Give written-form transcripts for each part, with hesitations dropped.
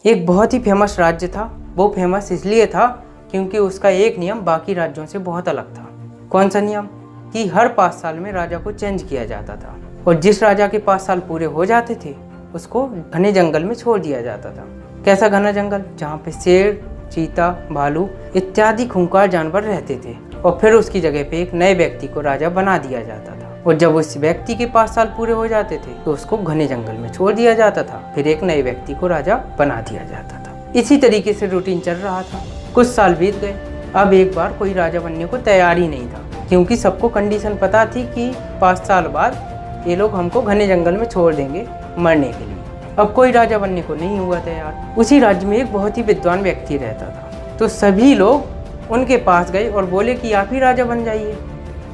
एक बहुत ही फेमस राज्य था। वो फेमस इसलिए था क्योंकि उसका एक नियम बाकी राज्यों से बहुत अलग था। कौन सा नियम? कि हर 5 साल में राजा को चेंज किया जाता था और जिस राजा के 5 साल पूरे हो जाते थे उसको घने जंगल में छोड़ दिया जाता था। कैसा घना जंगल? जहाँ पे शेर, चीता, भालू इत्यादि खूंखार जानवर रहते थे और फिर उसकी जगह पे एक नए व्यक्ति को राजा बना दिया जाता था और जब उस व्यक्ति के 5 साल पूरे हो जाते थे तो उसको घने जंगल में छोड़ दिया जाता था। फिर एक नए व्यक्ति को राजा बना दिया जाता था। इसी तरीके से रूटीन चल रहा था। कुछ साल बीत गए। अब एक बार कोई राजा बनने को तैयार ही नहीं था क्योंकि सबको कंडीशन पता थी कि 5 साल बाद ये लोग हमको घने जंगल में छोड़ देंगे मरने के लिए। अब कोई राजा बनने को नहीं हुआ तैयार। उसी राज्य में एक बहुत ही विद्वान व्यक्ति रहता था तो सभी लोग उनके पास गए और बोले कि आप ही राजा बन जाइए,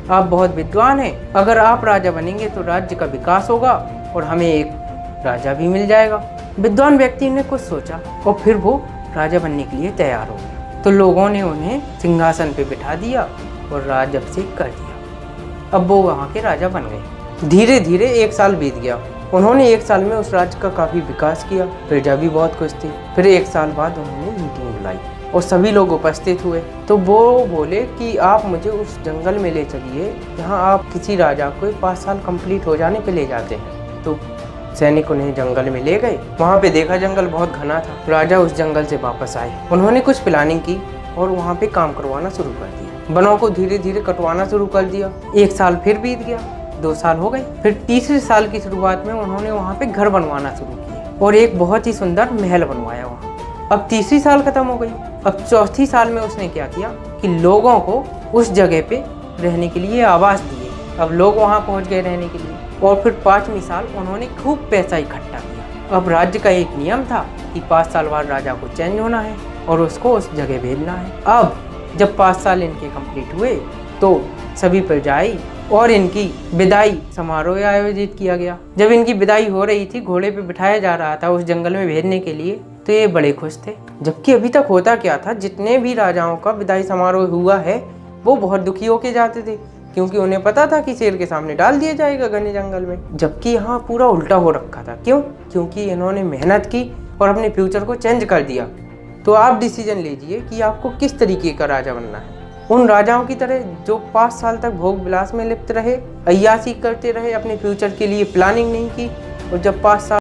आप बहुत विद्वान हैं, अगर आप राजा बनेंगे तो राज्य का विकास होगा और हमें एक राजा भी मिल जाएगा। विद्वान व्यक्ति ने कुछ सोचा और फिर वो राजा बनने के लिए तैयार हो गया। तो लोगों ने उन्हें सिंहासन पे बिठा दिया और राज्याभिषेक कर दिया। अब वो वहाँ के राजा बन गए। धीरे धीरे 1 साल बीत गया। उन्होंने 1 साल में उस राज्य का काफ़ी विकास किया। प्रजा भी बहुत खुश थी। फिर 1 साल बाद उन्होंने मीटिंग बुलाई और सभी लोग उपस्थित हुए। तो वो बोले कि आप मुझे उस जंगल में ले चलिए जहाँ आप किसी राजा को 5 साल कंप्लीट हो जाने पे ले जाते हैं। तो सैनिक उन्हें जंगल में ले गए। वहाँ पे देखा जंगल बहुत घना था। राजा उस जंगल से वापस आए। उन्होंने कुछ प्लानिंग की और वहाँ पे काम करवाना शुरू कर दिया। वनों को धीरे धीरे कटवाना शुरू कर दिया। 1 साल फिर बीत गया, 2 साल हो गए। फिर तीसरे साल की शुरुआत में उन्होंने वहाँ पे घर बनवाना शुरू किया और एक बहुत ही सुंदर महल बनवाया वहाँ। अब तीसरी साल खत्म हो गई। अब चौथी साल में उसने क्या किया कि लोगों को उस जगह पे रहने के लिए आवास दिए। अब लोग वहाँ पहुँच गए रहने के लिए। और फिर 5वीं साल उन्होंने खूब पैसा इकट्ठा किया। अब राज्य का एक नियम था कि 5 साल बाद राजा को चेंज होना है और उसको उस जगह भेजना है। अब जब 5 साल इनके कंप्लीट हुए तो सभी प्रजाएं और इनकी विदाई समारोह आयोजित किया गया। जब इनकी विदाई हो रही थी, घोड़े पे बिठाया जा रहा था उस जंगल में भेजने के लिए, तो ये बड़े खुश थे। जबकि अभी तक होता क्या था, जितने भी राजाओं का विदाई समारोह हुआ है वो बहुत दुखी होके जाते थे क्योंकि उन्हें पता था कि शेर के सामने डाल दिया जाएगा घने जंगल में। जबकि यहाँ पूरा उल्टा हो रखा था। क्यों? क्योंकि इन्होंने मेहनत की और अपने फ्यूचर को चेंज कर दिया। तो आप डिसीजन लीजिए कि आपको किस तरीके का राजा बनना है। उन राजाओं की तरह जो 5 साल तक भोग विलास में लिप्त रहे, अय्याशी करते रहे, अपने फ्यूचर के लिए प्लानिंग नहीं की और जब 5 साल